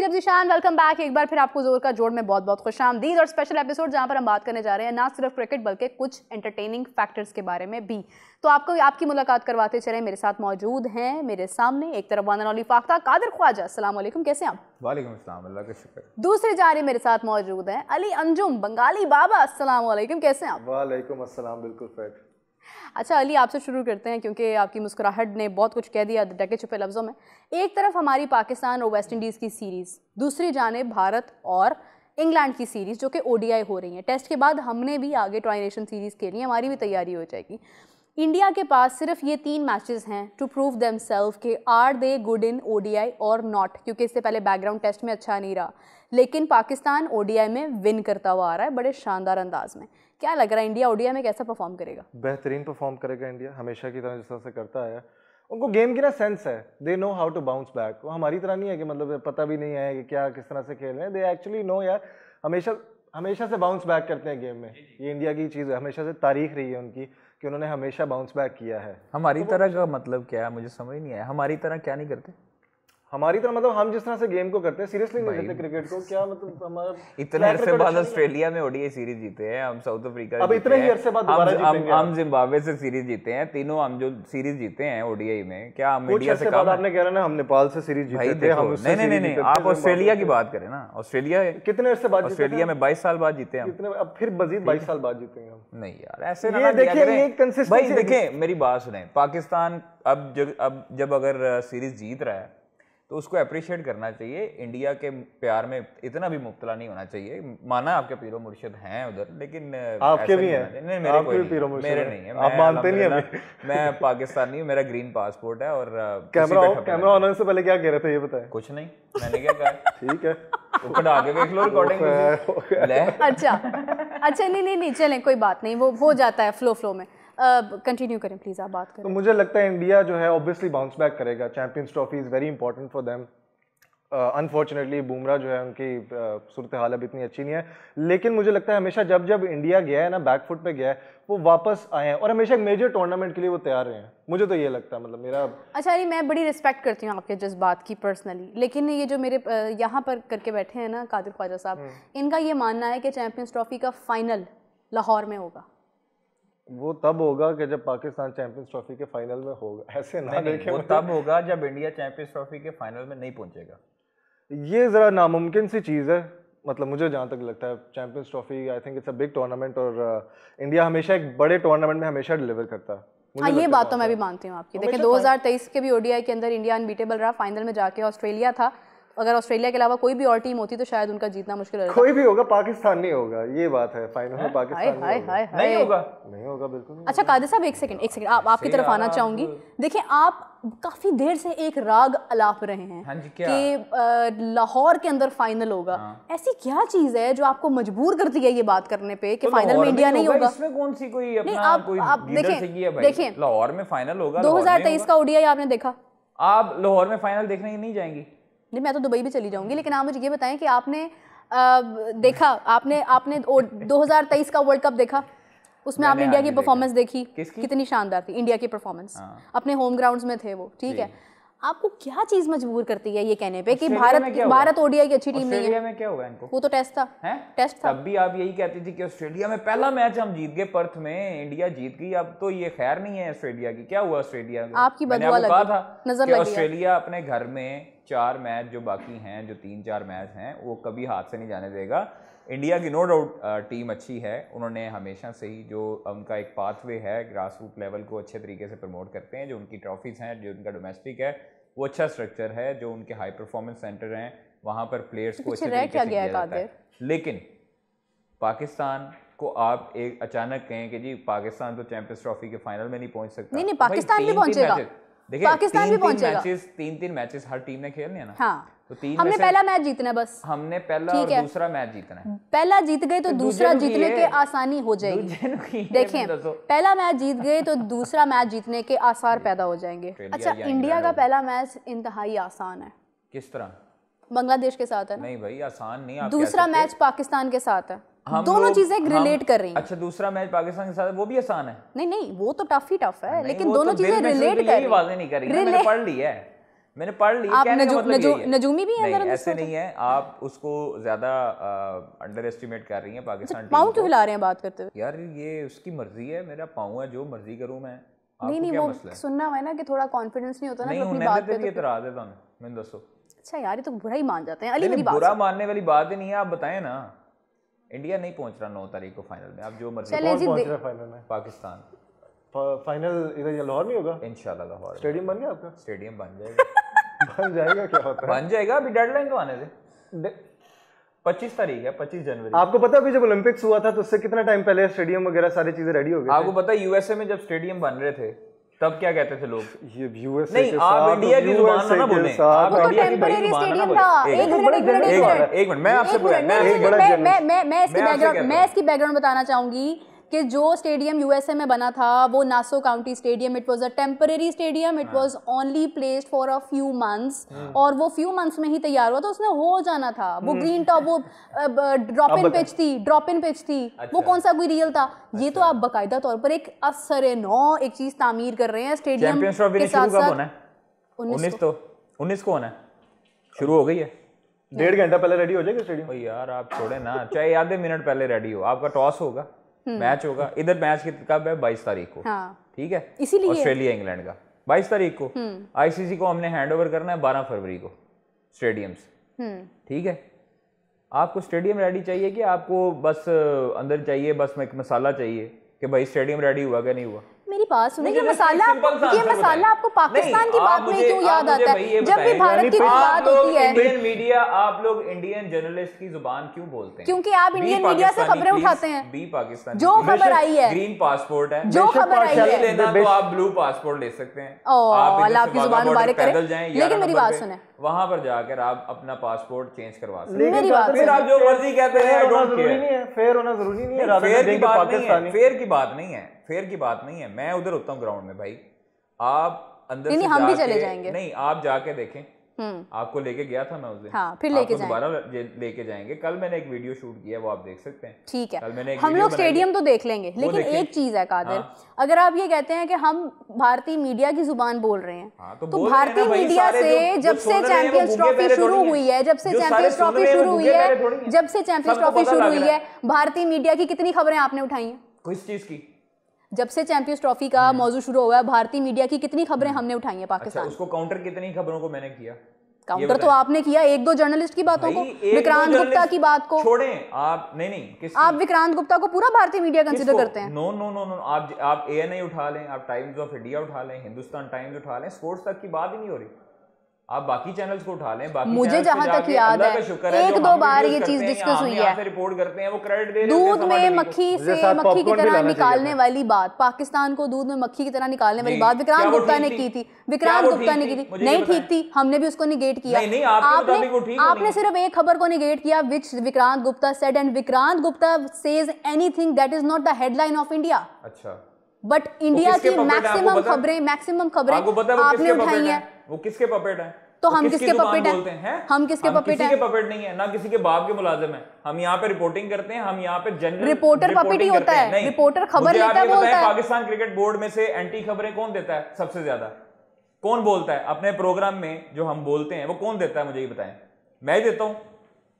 लफ्ज़ Ishan, welcome back एक बार फिर आपको जोर का जोड़ में बहुत बहुत खुशामदीद और स्पेशल एपिसोड जहां पर हम बात करने जा रहे हैं ना सिर्फ क्रिकेट बल्कि कुछ एंटरटेनिंग फैक्टर्स के बारे में भी। तो आपको आपकी मुलाकात करवाते चले, मेरे साथ मौजूद हैं मेरे सामने एक तरफ one and only Fakhta Qadir Khwaja, अस्सलाम वालेकुम, कैसे हैं आप? वालेकुम अस्सलाम, अल्लाह का शुक्र। दूसरी जानिब मेरे साथ मौजूद हैं अली अंजुम बंगाली बाबा, अस्सलाम वालेकुम, कैसे हैं आप? वालेकुम अस्सलाम, बिल्कुल फिट। अच्छा अली, आपसे शुरू करते हैं क्योंकि आपकी मुस्कुराहट ने बहुत कुछ कह दिया ढके छुपे लफ्ज़ों में। एक तरफ हमारी पाकिस्तान और वेस्ट इंडीज़ की सीरीज़, दूसरी जानिब भारत और इंग्लैंड की सीरीज़ जो कि ओडीआई हो रही हैं। टेस्ट के बाद हमने भी आगे ट्राई नेशन सीरीज़ के लिए हमारी भी तैयारी हो जाएगी। इंडिया के पास सिर्फ ये 3 मैचेस हैं टू प्रूव देमसेल्फ कि are they good in ODI और नॉट, क्योंकि इससे पहले बैकग्राउंड टेस्ट में अच्छा नहीं रहा, लेकिन पाकिस्तान ओडीआई में विन करता हुआ आ रहा है बड़े शानदार अंदाज में। क्या लग रहा है इंडिया ओडीआई में कैसा परफॉर्म करेगा? बेहतरीन परफॉर्म करेगा इंडिया, हमेशा की तरह जिस तरह से करता आया। उनको गेम की ना सेंस है, they know how to bounce back. वो हमारी तरह नहीं है कि मतलब पता भी नहीं है कि क्या किस तरह से खेल रहे हैं। दे एक्चुअली नो यार, हमेशा से बाउंस बैक करते हैं गेम में। ये इंडिया की चीज़ है, हमेशा से तारीख रही है उनकी कि उन्होंने हमेशा बाउंस बैक किया है। हमारी तरह का मतलब क्या है, मुझे समझ नहीं आया। हमारी तरह क्या नहीं करते? हमारी तरह मतलब हम जिस तरह से गेम को करते हैं सीरियसली नहीं लेते क्रिकेट को। क्या मतलब हमारा इतने अरसे बाद ऑस्ट्रेलिया में ओडीआई सीरीज जीते हैं, हम साउथ अफ्रीका अब इतने ही अरसे बाद दोबारा जीतेंगे। हम जिम्बाब्वे से सीरीज जीते हैं, तीनों हम जो सीरीज जीते हैं ओडीआई में, क्या हम इंडिया से कम? आपने कह रहा ना हम नेपाल से सीरीज जीते थे, हम उससे नहीं, आप ऑस्ट्रेलिया की बात करें ना। ऑस्ट्रेलिया कितने अरसे बाद? ऑस्ट्रेलिया में 22 साल बाद जीते हैं। अब फिर मजीद 22 साल बाद जीतेंगे हम। नहीं यार, ऐसे ना देखिए भाई, देखें मेरी बात सुने। पाकिस्तान अब जब अगर सीरीज जीत रहा है तो उसको अप्रिशिएट करना चाहिए। इंडिया के प्यार में इतना भी मुब्तला नहीं होना चाहिए। माना आपके पीरो मुर्शिद हैं उधर, लेकिन आपके भी हैं। नहीं, मेरे कोई नहीं, मेरे नहीं है। आप मानते नहीं हैं? मैं पाकिस्तानी हूँ, मेरा ग्रीन पासपोर्ट है। और कैमरा ऑनर से पहले क्या कह रहे थे ये बताएं? कुछ नहीं, मैंने क्या कहा? ठीक है, कटा के देख लो रिकॉर्डिंग। अच्छा नहीं चलें, कोई बात नहीं, वो हो जाता है फ्लो में। कंटिन्यू करें प्लीज, आप बात करें। तो मुझे लगता है इंडिया जो है ऑब्वियसली बाउंस बैक करेगा। Champions trophy is very important for them. Unfortunately Bumrah जो है उनकी सूरत हाल अब इतनी अच्छी नहीं है, लेकिन मुझे लगता है हमेशा जब इंडिया गया है ना, बैकफुट पे गया है, वो वापस आए हैं और हमेशा एक मेजर टूर्नामेंट के लिए वो तैयार रहे हैं। मुझे तो ये लगता है, मतलब मेरा। अच्छा अली, मैं बड़ी रिस्पेक्ट करती हूँ आपके जज्बात की पर्सनली, लेकिन ये जो मेरे यहाँ पर करके बैठे हैं ना कादिर ख्वाजा साहब, इनका ये मानना है कि चैंपियंस ट्रॉफी का फाइनल लाहौर में होगा। वो तब होगा कि जब पाकिस्तान चैंपियंस ट्रॉफी के फाइनल में होगा। ऐसे ना देखें, वो तब होगा जब इंडिया चैंपियंस ट्रॉफी के फाइनल में नहीं पहुंचेगा। ये ज़रा नामुमकिन सी चीज़ है, मतलब मुझे जहाँ तक लगता है। Champions trophy I think it's a big tournament और इंडिया हमेशा एक बड़े टूर्नामेंट में हमेशा डिलीवर करता है। हाँ, ये बात तो मैं भी मानती हूँ आपकी। देखिए 2023 के भी ओडीआई के अंदर इंडिया अनबीटेबल रहा, फाइनल में जाके ऑस्ट्रेलिया था। अगर ऑस्ट्रेलिया के अलावा कोई भी और टीम होती तो शायद उनका जीतना मुश्किल होता। कोई भी होगा, पाकिस्तान नहीं होगा, ये बात है। फाइनल में पाकिस्तान नहीं होगा बिल्कुल। अच्छा कादिर साहब, एक सेकंड आपकी तरफ आना चाहूंगी। देखिए आप काफी देर से एक राग अलाप रहे हैं कि लाहौर के अंदर फाइनल होगा। ऐसी क्या चीज है जो आपको मजबूर करती है ये बात करने पे कि फाइनल में इंडिया नहीं होगा? इसमें कौन सी कोई अपना कोई देखिए लाहौर में फाइनल होगा। 2023 का ओडीआई आपने देखा? आप लाहौर में फाइनल देखने नहीं जाएंगी? नहीं, मैं तो दुबई भी चली जाऊंगी, लेकिन आप मुझे ये बताएं कि आपने देखा, आपने 2023 का वर्ल्ड कप देखा? उसमें आपने इंडिया की परफॉर्मेंस देखी? कितनी शानदार थी इंडिया की परफॉर्मेंस। अपने होम ग्राउंड्स में थे वो, ठीक है। आपको क्या चीज मजबूर करती है ये कहने पे कि भारत ओडीआई की अच्छी टीम नहीं है? ऑस्ट्रेलिया में क्या हुआ इनको? वो तो टेस्ट था। टेस्ट था, तब भी आप यही कहती थी कि ऑस्ट्रेलिया में पहला मैच हम जीत गए, पर्थ में इंडिया जीत गई। अब तो ये खैर नहीं है ऑस्ट्रेलिया की। क्या हुआ ऑस्ट्रेलिया में? आपकी बददुआ लगी, कहा था नजर कि लगी। ऑस्ट्रेलिया अपने घर में 4 मैच जो बाकी हैं, जो 3-4 मैच हैं, वो कभी हाथ से नहीं जाने देगा। इंडिया की नो डाउट टीम अच्छी है। उन्होंने हमेशा से ही जो उनका एक पाथवे है, ग्रास रूट लेवल को अच्छे तरीके से प्रमोट करते हैं। जो उनकी ट्रॉफीज़ हैं, जो उनका डोमेस्टिक है, वो अच्छा स्ट्रक्चर है। जो उनके हाई परफॉर्मेंस सेंटर हैं, वहाँ पर प्लेयर्स को अच्छे तरीके से किया जाता है। लेकिन पाकिस्तान को आप एक अचानक कहें कि जी पाकिस्तान तो चैंपियंस ट्रॉफी के फाइनल में नहीं पहुँच सकता। नहीं, पाकिस्तान भी पहुँचेगा। देखिए पाकिस्तान भी पहुंचेगा। 3 मैचेस हर टीम ने खेलने हैं ना। हाँ, तो 3 हमने पहला मैच जीतना है बस। हमने पहला और दूसरा मैच जीतना है। पहला जीत गए तो दूसरा जीतने के आसानी हो जाएगी। देखिए पहला मैच जीत गए तो दूसरा मैच जीतने के आसार पैदा हो जाएंगे। अच्छा, इंडिया का पहला मैच इंतहाई आसान है। किस तरह? बांग्लादेश के साथ है। नहीं भाई, आसान नहीं। दूसरा मैच पाकिस्तान के साथ है। दोनों चीजें रिलेट कर रही हैं। अच्छा, दूसरा मैच पाकिस्तान के साथ वो भी आसान है? नहीं, वो तो टफ ही टफ है, लेकिन दोनों चीजें रिलेट कर रही हैं। नहीं कर रही, मैंने पढ़ ली है। मैंने पढ़ लिया, आप कहने का मतलब यही है। नजूमी भी है नहीं, ऐसे नहीं है, आप उसको ज्यादा अंडर एस्टिमेट कर रही हैं पाकिस्तान टीम पाँव को। क्यों हिला रहे हैं बात करते हुए? यार ये उसकी मर्जी है, मेरा पाँव है, जो मर्जी करूं मैं। नहीं नहीं, वो सुनना हुआ है ना कि थोड़ा कॉन्फिडेंस नहीं होता ना अपनी बात पे। नहीं, इतराज है ਤੁਹਾਨੂੰ ਮੈਨੂੰ ਦੱਸੋ। अच्छा यार, ये तो बुरा ही मान जाते हैं। अली मेरी बात बुरा मानने वाली बात ही नहीं है, आप बताएं ना। इंडिया नहीं पहुंच रहा 9 तारीख को फाइनल में, आप जो मर्जी। कौन पहुंच रहा है फाइनल में? पाकिस्तान। फाइनल इधर लाहौर में होगा इंशाल्लाह। लाहौर स्टेडियम बन गया आपका? स्टेडियम बन जाएगा। बन जाएगा, क्या होता है, बन जाएगा। अभी डेडलाइन तो आने दे, 25 तारीख है, 25 जनवरी। आपको पता है अभी जब ओलंपिक्स हुआ था तो उससे कितना टाइम पहले स्टेडियम वगैरह सारी चीजें रेडी हो गई? आपको पता है यूएसए में जब स्टेडियम बन रहे थे तब क्या कहते थे लोग? यूएसए नहीं, आप इंडिया की जुबान ना बोलें, आप इंडिया की बड़ी जुबान ना बोलें। एक मिनट, मैं आपसे मैं इसकी बैकग्राउंड बताना चाहूंगी कि जो स्टेडियम यूएसए में बना था वो Nassau county stadium, it was a temporary stadium, it was only placed for a few months, और वो फ्यू मंथ्स में ही तैयार हुआ, तो उसने हो जाना था। वो ग्रीन टॉप, वो ड्रॉप इन पिच थी, वो कौन सा कोई रियल था? ये तो आप बाकायदा तौर पर एक असर नौ एक चीज तामीर कर रहे हैं स्टेडियम के साथ साथ। 19 को होना है, शुरू हो गई है, 1.5 घंटा पहले रेडी हो जाएगा स्टेडियम। यार आप छोड़े ना, चाहे आधे मिनट पहले रेडी हो। आपका टॉस होगा, मैच होगा, इधर मैच कब है? 22 तारीख को। ठीक है, इसीलिए ऑस्ट्रेलिया इंग्लैंड का 22 तारीख को। आईसीसी को हमने हैंडओवर करना है 12 फरवरी को स्टेडियम्स। ठीक है, आपको स्टेडियम रेडी चाहिए कि आपको बस अंदर चाहिए, बस एक मसाला चाहिए कि भाई स्टेडियम रेडी हुआ क्या नहीं हुआ? मेरी बात सुनो, ये मसाला आपको पाकिस्तान की बात में क्यों याद आता है? जब भी भारत की बात होती है, इंडियन मीडिया, आप लोग इंडियन जर्नलिस्ट की जुबान क्यों बोलते हैं? क्योंकि आप इंडियन मीडिया से खबरें उठाते हैं। बी पाकिस्तान जो खबर आई है, ग्रीन पासपोर्ट है, जो खबर आई है, लेना तो आप ब्लू पासपोर्ट ले सकते हैं। अल्लाह आपकी जुबान मुबारक करे। लेकिन मेरी बात सुने, वहां पर जाकर आप अपना पासपोर्ट चेंज करवा सकते हैं। मेरी बात फिर आप जो मर्जी कहते हैं, आई डोंट केयर। फेयर होना जरूरी नहीं है, फेयर की बात नहीं है, फेयर की बात नहीं है, फेयर की बात नहीं है। मैं उधर होता हूँ ग्राउंड में भाई, आप अंदर से हम भी चले जाएंगे। नहीं, आप जाके देखें, आपको लेके गया था मैं उस दिन। हाँ, फिर लेके दोबारा लेके जाएंगे। कल मैंने एक वीडियो शूट किया, वो आप देख सकते हैं। ठीक है, हम लोग स्टेडियम तो देख लेंगे, लेकिन एक चीज है कादिर, अगर आप ये कहते हैं कि हम भारतीय मीडिया की जुबान बोल रहे हैं, तो भारतीय मीडिया से जब से चैंपियंस ट्रॉफी शुरू हुई है, जब से चैंपियंस ट्रॉफी शुरू हुई है, जब से चैंपियंस ट्रॉफी शुरू हुई है, भारतीय मीडिया की कितनी खबरें आपने उठाई हैं? किस चीज की? जब से चैंपियंस ट्रॉफी का मौजू शुरू हुआ है, भारतीय मीडिया की कितनी खबरें हमने उठाई हैं पाकिस्तान? उसको काउंटर कितनी खबरों को मैंने किया? काउंटर तो आपने किया एक दो जर्नलिस्ट की बातों को, विक्रांत गुप्ता की बात को छोड़ें आप। नहीं, आप विक्रांत गुप्ता को पूरा भारतीय मीडिया कंसीडर करते हैं? नो नो नो नो, आप एएनआई उठा लें, आप टाइम्स ऑफ इंडिया उठा लें, हिंदुस्तान टाइम्स उठा लें, स्पोर्ट्स तक की बात ही नहीं हो रही। आप बाकी चैनल्स को उठा लें। बाकी मुझे जहां तक याद है, एक दो बार ये चीज डिस्कस हुई है, रिपोर्ट करते हैं, वो क्रेडिट दे रहे हैं। दूध में मक्खी की तरह निकालने वाली बात, पाकिस्तान को दूध में मक्खी की तरह निकालने वाली बात विक्रांत गुप्ता ने की थी। विक्रांत गुप्ता ने की थी, नहीं ठीक थी, हमने भी उसको निगेट किया। आपने सिर्फ एक खबर को निगेट किया, which Vikrant Gupta said, and Vikrant Gupta says anything that is not the headline of India. अच्छा, बट इंडिया की मैक्सिमम खबरें आपने उठाई हैं। वो किसके पपेट हैं? तो हम किसके पपेट हैं? हम किसके पपेट हैं? किसी के पपेट नहीं है, ना किसी के बाप के मुलाजिम है। हम यहाँ पे रिपोर्टिंग करते हैं, हम यहाँ पे जनरल रिपोर्टर पपेट ही होता है। रिपोर्टर खबर लेता है, बोलता है। पाकिस्तान क्रिकेट बोर्ड में से एंटी खबरें कौन देता है सबसे ज्यादा? कौन बोलता है अपने प्रोग्राम में? जो हम बोलते हैं वो कौन देता है, मुझे ये बताएं। मैं ही देता हूँ।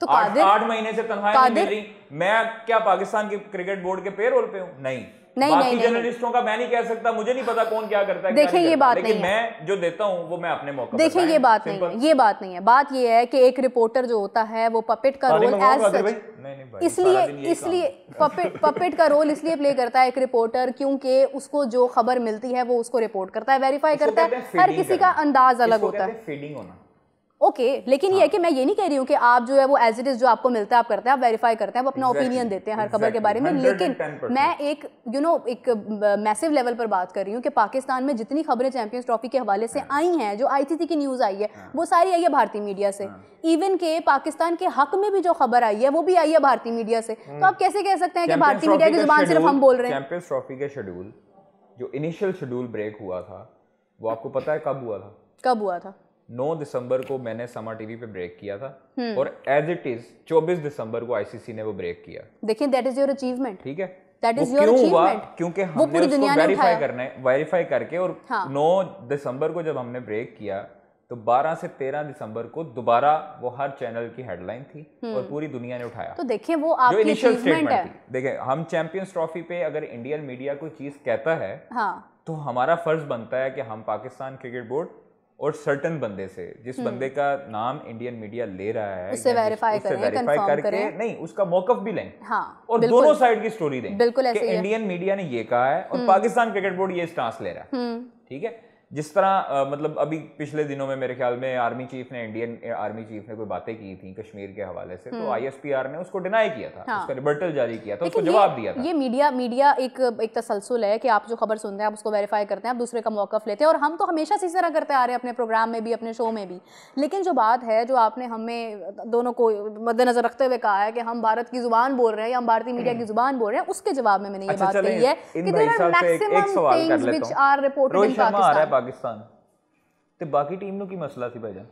तो 8 महीने से तनख्वाह नहीं मिल रही, मैं क्या पाकिस्तान के क्रिकेट बोर्ड के पेरोल पे हूँ? नहीं। बाकी जर्नलिस्टों का मैं नहीं कह सकता, मुझे नहीं पता कौन क्या करता है। देखिए ये बात नहीं है, मैं जो देता हूँ वो मैं अपने मौके। देखिए ये बात नहीं है, ये बात नहीं है। बात ये है कि एक रिपोर्टर जो होता है वो पपेट का रोल एज सच, इसलिए पपेट का रोल इसलिए प्ले करता है एक रिपोर्टर, क्योंकि उसको जो खबर मिलती है वो उसको रिपोर्ट करता है, वेरीफाई करता है। हर किसी का अंदाज अलग होता है। फीडिंग होना ओके, लेकिन ये है कि मैं ये नहीं कह रही हूँ कि आप जो है वो एज इट इज जो आपको मिलता है आप करते हैं, आप वेरीफाई करते हैं, आप अपना ओपिनियन देते हैं हर खबर के बारे में। लेकिन मैं एक एक मैसिव लेवल पर बात कर रही हूँ कि पाकिस्तान में जितनी खबरें चैंपियंस ट्रॉफी के हवाले से आई हैं, जो आईसीसी की न्यूज़ आई है, वो सारी आई है भारतीय मीडिया से। इवन के पाकिस्तान के हक में भी जो खबर आई है वो भी आई है भारतीय मीडिया से। तो आप कैसे कह सकते हैं कि भारतीय मीडिया की जुबान सिर्फ हम बोल रहे हैं? चैंपियंस ट्रॉफी के शेड्यूल, जो इनिशियल शेड्यूल ब्रेक हुआ था, वो आपको पता है कब हुआ था? कब हुआ था? 9 दिसंबर को मैंने समा टीवी पे ब्रेक किया था, और एज इट इज 24 दिसंबर को आईसीसी ने वो ब्रेक किया। देखिए, दैट इज योर अचीवमेंट। ठीक है, दैट इज योर अचीवमेंट, क्योंकि हमने उसको वेरीफाई करना है, वेरीफाई करके। और 9 दिसंबर को जब हमने ब्रेक किया तो 12 से 13 दिसंबर को दोबारा वो हर चैनल की हेडलाइन थी और पूरी दुनिया ने उठाया। तो देखिए वो आपकी इनिशियल अचीवमेंट है। थी, देखिए हम चैंपियंस ट्रॉफी पे अगर इंडियन मीडिया कोई चीज़ कहता है तो हमारा फर्ज बनता है कि हम पाकिस्तान क्रिकेट बोर्ड और सर्टन बंदे से, जिस बंदे का नाम इंडियन मीडिया ले रहा है, उससे वेरीफाई करके नहीं उसका मौकफ भी लें और बिल्कुल, दोनों साइड की स्टोरी दें। बिल्कुल ऐसे कि ही है। इंडियन मीडिया ने ये कहा है और पाकिस्तान क्रिकेट बोर्ड ये स्टांस ले रहा है। ठीक है, जिस तरह मतलब अभी पिछले दिनों में मेरे ख्याल में आर्मी चीफ ने, इंडियन आर्मी चीफ ने कोई बातें की थी कश्मीर के हवाले से, तो ISPR ने उसको डिनाई किया था, उसका रिबर्टल जारी किया था, उसको जवाब दिया था। ये मीडिया एक तसलसल है कि आप जो खबर सुनते हैं आप उसको वेरीफाई करते हैं, आप दूसरे का मौकफ लेते हैं, और हम तो हमेशा से इस तरह करते आ रहे हैं अपने प्रोग्राम में भी, अपने शो में भी। लेकिन जो बात है, जो आपने हमें दोनों को मद्देनजर रखते हुए कहा है कि हम भारत की जुबान बोल रहे हैं या हम भारतीय मीडिया की जुबान बोल रहे हैं, उसके जवाब में मैंने ये बात कही है कि there are maximum things which are reported in Pakistan ते बाकी टीम नु की मसला थी भाईजान।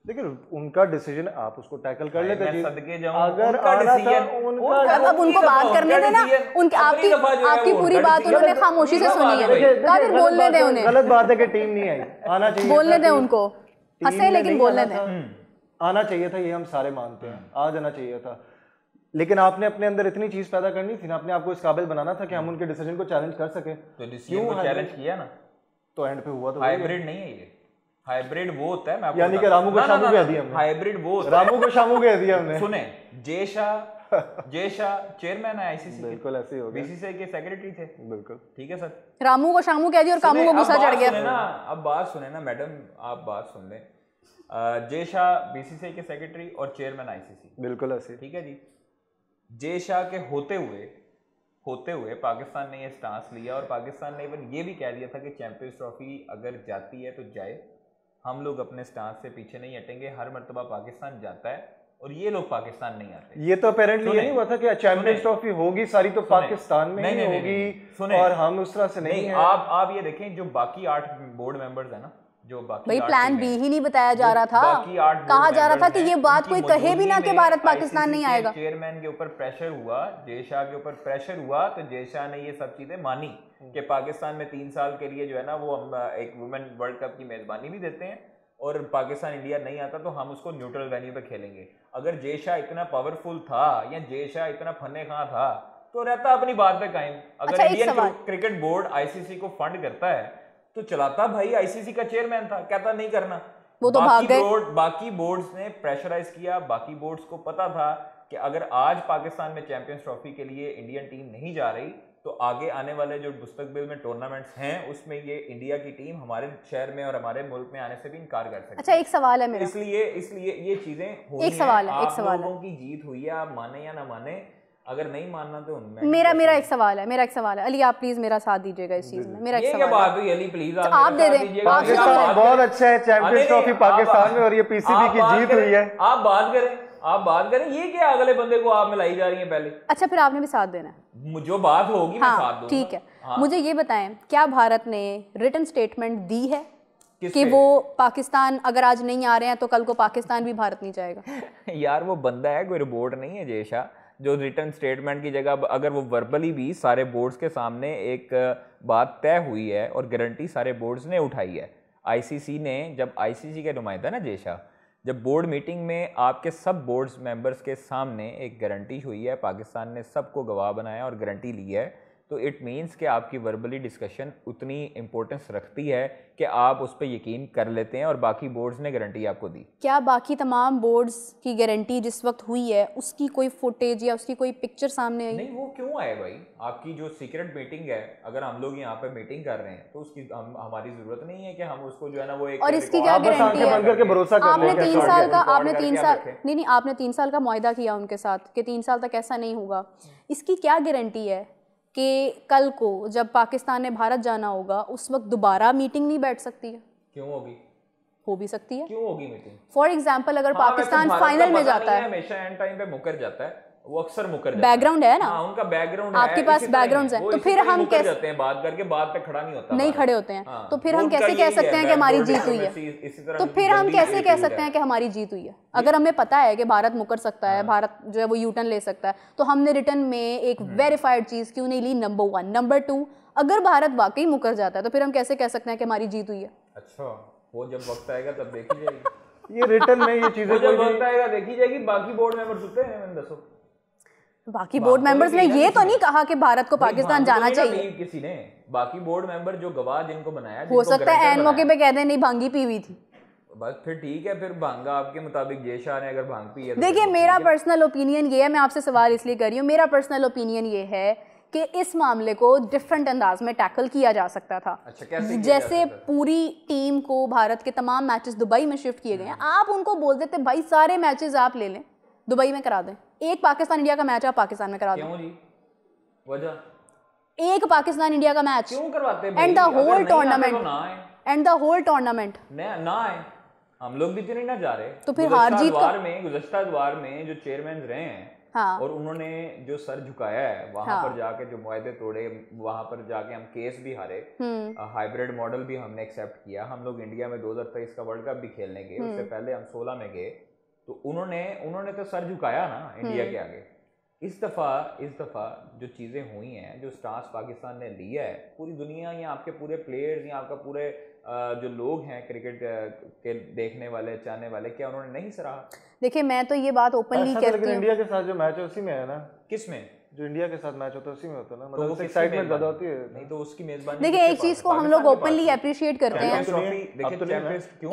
देखिए उनका डिसीजन, आप उसको टैकल कर लेते जी। अगर आना था उनका, अब उनको बात करने देना, उनके आपकी पूरी बात उन्होंने खामोशी से सुनी है, कादिर बोलने दे उन्हें। गलत बात है कि टीम नहीं आई, आना चाहिए, बोलने दे उनको, हंसे लेकिन बोलने दे। आना चाहिए था, ये हम सारे मानते हैं, आ जाना चाहिए था, लेकिन आपने अपने अंदर इतनी चीज पैदा करनी थी ना, अपने आपको इस काबिल बनाना था कि हम उनके डिसीजन को चैलेंज कर सके। तो डिसीजन को चैलेंज किया ना, तो एंड पे हुआ तो हाइब्रिड नहीं है ये। हाइब्रिड वो होता है, मैं आपको यानी कि रामू को शामू कह दिया हमने। हाइब्रिड वो रामू को शामू कह दिया हमने। सुने, जेशा चेयरमैन है ICC, बिल्कुल ऐसे ही हो गया, BCCI के सेक्रेटरी थे, बिल्कुल ठीक है सर। रामू को शामू कह दिया और कामू को गुस्सा चढ़ गया। अब बात सुने ना मैडम, आप बात सुन लें। जेशा BCCI के सेक्रेटरी और चेयरमैन ICC, बिल्कुल ऐसे, ठीक है जी। जेशा के होते हुए पाकिस्तान ने ये स्टांस लिया और पाकिस्तान ने इवन ये भी कह दिया था कि चैंपियंस ट्रॉफी अगर जाती है तो जाए, हम लोग अपने स्टांस से पीछे नहीं हटेंगे, हर मर्तबा पाकिस्तान जाता है और ये लोग पाकिस्तान नहीं आते। ये तो अपेरेंटली ये नहीं हुआ था कि चैंपियंस ट्रॉफी होगी सारी तो पाकिस्तान में ही होगी और हम उस तरह से नहीं है। आप ये देखें, जो बाकी 8 बोर्ड मेंबर्स है ना, जो बाकी भाई प्लान B ही नहीं बताया जा रहा था, कहा जा रहा था कि ये बात कोई कहे भी ना कि भारत पाकिस्तान नहीं आएगा। चेयरमैन के ऊपर प्रेशर हुआ, जेशा के ऊपर प्रेशर हुआ, तो जेशा ने ये सब चीजें मानी कि पाकिस्तान में 3 साल के लिए जो है ना वो हम एक वुमेन वर्ल्ड कप की मेजबानी भी देते हैं और पाकिस्तान इंडिया नहीं आता तो हम उसको न्यूट्रल वेन्यू पे खेलेंगे। अगर जेशा इतना पावरफुल था या जेशा इतना फन्ने खां था तो रहता अपनी बात पे कायम। अगर इंडियन क्रिकेट बोर्ड ICC को फंड करता है तो चलाता भाई ICC का चेयरमैन था, कहता नहीं करना, वो तो भाग गए। बाकी बोर्ड्स ने प्रेशराइज किया, बाकी बोर्ड्स को पता था कि अगर आज पाकिस्तान में चैंपियंस ट्रॉफी के लिए इंडियन टीम नहीं जा रही तो आगे आने वाले जो मुस्तकबिल में टूर्नामेंट्स हैं उसमें ये इंडिया की टीम हमारे शहर में और हमारे मुल्क में आने से भी इनकार कर सकती है। अच्छा, एक सवाल है मेरा, इसलिए ये चीजें होनी एक सवाल है, आप लोगों की जीत हुई है, आप माने या ना माने, अगर नहीं मानना तो मेरा एक सवाल है अली, आप प्लीज मेरा साथ दीजिएगा इस चीज में। मेरा एक सवाल बात हुई अली, प्लीज आप दे दें। पाकिस्तान बहुत अच्छा है, चैंपियंस ट्रॉफी पाकिस्तान में और ये PCB की जीत हुई है। आप बात करें, ये क्या अगले बंदे को आप मिलाई जा रही है पहले। अच्छा, फिर आपने भी साथ देना है, जो बात होगी मैं साथ दूंगा। ठीक है, मुझे ये बताएं, क्या भारत ने रिटन स्टेटमेंट दी है कि वो पाकिस्तान अगर आज नहीं आ रहे हैं तो कल को पाकिस्तान भी भारत नहीं जाएगा? यार वो बंदा है, कोई रिपोर्ट नहीं है जेशा, जो रिटर्न स्टेटमेंट की जगह अगर वो वर्बली भी सारे बोर्ड्स के सामने एक बात तय हुई है और गारंटी सारे बोर्ड्स ने उठाई है। ICC ने, जब ICC के नुमाइंदा ना जेशा, जब बोर्ड मीटिंग में आपके सब बोर्ड्स मेंबर्स के सामने एक गारंटी हुई है, पाकिस्तान ने सबको गवाह बनाया और गारंटी ली है, तो इट मीन्स कि आपकी वर्बली डिस्कशन उतनी इंपॉर्टेंस रखती है कि आप उस पर यकीन कर लेते हैं और बाकी बोर्ड्स ने गारंटी आपको दी। क्या बाकी तमाम बोर्ड्स की गारंटी जिस वक्त हुई है उसकी कोई फुटेज या उसकी कोई पिक्चर सामने आई? नहीं, वो क्यों आए भाई, आपकी जो सीक्रेट मीटिंग है, अगर हम लोग यहाँ पे मीटिंग कर रहे हैं तो उसकी हमारी जरूरत नहीं है कि हम उसको जो है ना वो एक, और इसकी क्या गारंटी है? आपने 3 साल का आपने 3 साल का मुआहदा किया उनके साथ कि 3 साल तक ऐसा नहीं होगा, इसकी क्या गारंटी है कि कल को जब पाकिस्तान ने भारत जाना होगा उस वक्त दोबारा मीटिंग नहीं बैठ सकती है? क्यों होगी? हो भी सकती है। क्यों होगी मीटिंग? फॉर एग्जाम्पल अगर पाकिस्तान फाइनल में जाता है, हमेशा एंड टाइम पे मुकर जाता है, वो अक्सर मुकर जाता है। बैकग्राउंड है ना, उनका बैकग्राउंड आपके पास बैकग्राउंड है, तो फिर हम कैसे जाते हैं बात करके बात पे खड़ा नहीं होता, नहीं खड़े होते हैं, तो फिर हम कैसे कह सकते हैं कि हमारी जीत हुई है? तो फिर हम कैसे कह सकते हैं कि हमारी जीत हुई है? अगर हमें पता है कि भारत मुकर सकता है, भारत जो है वो यूटर्न ले सकता है, तो हमने रिटर्न में एक वेरीफाइड चीज क्यों नहीं ली? नंबर 1। नंबर 2, अगर भारत वाकई मुकर जाता है तो फिर हम कैसे कह सकते हैं कि हमारी जीत हुई है? अच्छा, वो जब वक्त आएगा तब देखी जाएगी। ये रिटर्न में ये चीजें जब वक्त आएगा देखी जाएगी। बाकी बोर्ड मेंबर सुते हैं, मैंने दसो बाकी बोर्ड मेंबर्स ने ये तो नहीं कहा कि भारत को पाकिस्तान जाना चाहिए। किसी ने बाकी बोर्ड मेंबर जो गवाह जिनको बनाया, हो सकता है एन मौके पे कहते हैं नहीं भांगी पी हुई थी, बस फिर ठीक है, फिर भांगा आपके मुताबिक जेशाह ने अगर भांग पी है। देखिए मेरा पर्सनल ओपिनियन ये है, मैं आपसे सवाल इसलिए कर रही हूँ, मेरा पर्सनल ओपिनियन ये है कि इस मामले को डिफरेंट अंदाज में टैकल किया जा सकता था। अच्छा, कैसे जैसे पूरी टीम को भारत के तमाम मैचेस दुबई में शिफ्ट किए गए हैं, आप उनको बोल देते भाई सारे मैचेस आप ले लें दुबई में करा दें, एक पाकिस्तान इंडिया का मैच आप पाकिस्तान में करा दें। क्यों जी? वजह? एक पाकिस्तान इंडिया का मैच क्यों करवाते हैं? And the whole tournament, and the whole tournament ना आए, हम लोग भी तो नहीं ना जा रहे। तो फिर हार जीत गुज़श्ता द्वार में जो चेयरमैन रहे हैं, हाँ, और उन्होंने जो सर झुकाया है वहां पर जाके, जो मुआहदे तोड़े, वहां पर जाके हम केस भी हारे, हाइब्रिड मॉडल भी हमने एक्सेप्ट किया। हम लोग इंडिया में 2023 का वर्ल्ड कप भी खेलने गए, उससे पहले हम 16 में गए, तो उन्होंने तो सर झुकाया ना इंडिया के आगे। इस दफ़ा जो चीज़ें हुई हैं, जो स्टार्स पाकिस्तान ने लिया है, पूरी दुनिया या आपके पूरे प्लेयर्स या आपका पूरे जो लोग हैं क्रिकेट के देखने वाले, चाहने वाले, क्या उन्होंने नहीं सराहा? देखिए मैं तो ये बात ओपनली कहती हूँ, इंडिया के साथ जो मैच है उसी में है ना। किस में? जो इंडिया के साथ मैच होता है उसी में होता है ना, मतलब एक्साइटमेंट ज्यादा होती है। नहीं तो उसकी मेजबानी। देखिए एक चीज को हम लोग ओपनली अप्रिशिएट करते हैं,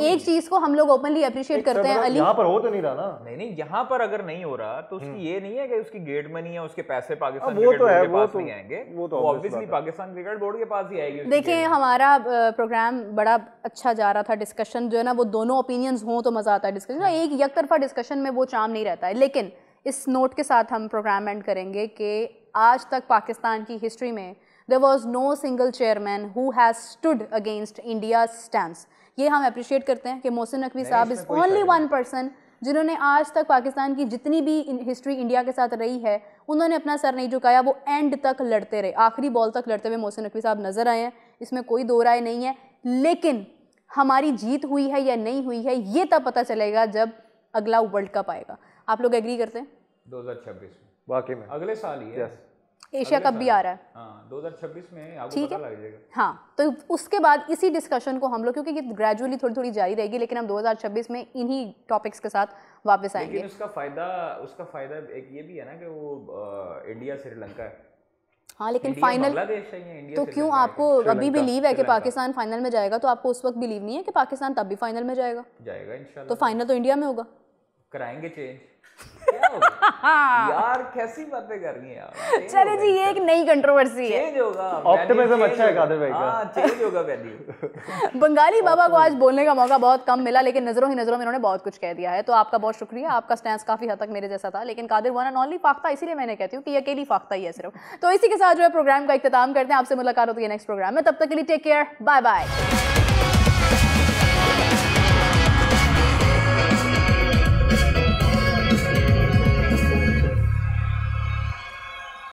एक चीज को हम लोग ओपनली अप्रिशिएट करते हैं अली, यहाँ पर हो तो नहीं रहा ना। नहीं यहाँ पर अगर नहीं हो रहा तो उसकी ये नहीं है कि उसकी गेट मनी या उसके पैसे पाकिस्तान वो तो है, के पास नहीं आएंगे, वो तो ऑब्वियसली पाकिस्तान क्रिकेट बोर्ड के पास ही आएगी। देखिए हमारा प्रोग्राम बड़ा अच्छा जा रहा था, डिस्कशन जो है ना वो दोनों ओपिनियंस हों तो मजा आता है डिस्कशन, एक यकतरफा डिस्कशन में वो चार्म नहीं रहता है। लेकिन इस नोट के साथ हम प्रोग्राम एंड करेंगे कि आज तक पाकिस्तान की हिस्ट्री में there was no single chairman who has stood against India stands. ये हम अप्रिशिएट करते हैं कि मोहसिन नकवी साहब इज ओनली वन पर्सन जिन्होंने आज तक पाकिस्तान की जितनी भी हिस्ट्री इंडिया के साथ रही है उन्होंने अपना सर नहीं झुकाया, वो एंड तक लड़ते रहे, आखिरी बॉल तक लड़ते हुए मोहसिन नकवी साहब नजर आए हैं, इसमें कोई दो राय नहीं है। लेकिन हमारी जीत हुई है या नहीं हुई है ये तब पता चलेगा जब अगला वर्ल्ड कप आएगा। आप लोग एग्री करते हैं? 2026 में, वाकई में अगले साल ही है। एशिया कप भी आ रहा है, हाँ 2026 में आपको ठीक पता है, लग जाएगा। हाँ तो उसके बाद इसी डिस्कशन को हम लोग, क्योंकि ये ग्रेजुअली थोड़ी थोड़ी जारी रहेगी, लेकिन हम 2026 में इन्हीं टॉपिक्स के साथ वापस आएंगे। लेकिन उसका फायदा एक ये भी है ना कि वो इंडिया श्रीलंका है। हाँ लेकिन फाइनल तो क्यों आपको अभी बिलीव है कि पाकिस्तान फाइनल में जाएगा, तो आपको उस वक्त बिलीव नहीं है कि पाकिस्तान तब भी फाइनल में जाएगा इंशाल्लाह। तो फाइनल तो इंडिया में होगा, कराएंगे चेंज। क्या होगा? यार कैसी बातें कर रही हैं आप। चले जी ये एक नई कंट्रोवर्सी है, चेंज होगा, ऑप्टिमिज्म अच्छा है कादिर भाई का। हां चेंज होगा वैल्यू। बंगाली बाबा को आज बोलने का मौका बहुत कम मिला, लेकिन नजरों ही नजरों में इन्होंने बहुत कुछ कह दिया है, तो आपका बहुत शुक्रिया, आपका स्टैंस काफी हद तक मेरे जैसा था। लेकिन कादिर वन एंड ओनली फाख्ता, इसीलिए मैंने कहती हूँ कि ये अकेली फाख्ता ही है सिर्फ। तो इसी के साथ जो है प्रोग्राम का इख्तिताम करते हैं, आपसे मुलाकात होती है नेक्स्ट प्रोग्राम में, तब तक के लिए टेक केयर, बाय बाय।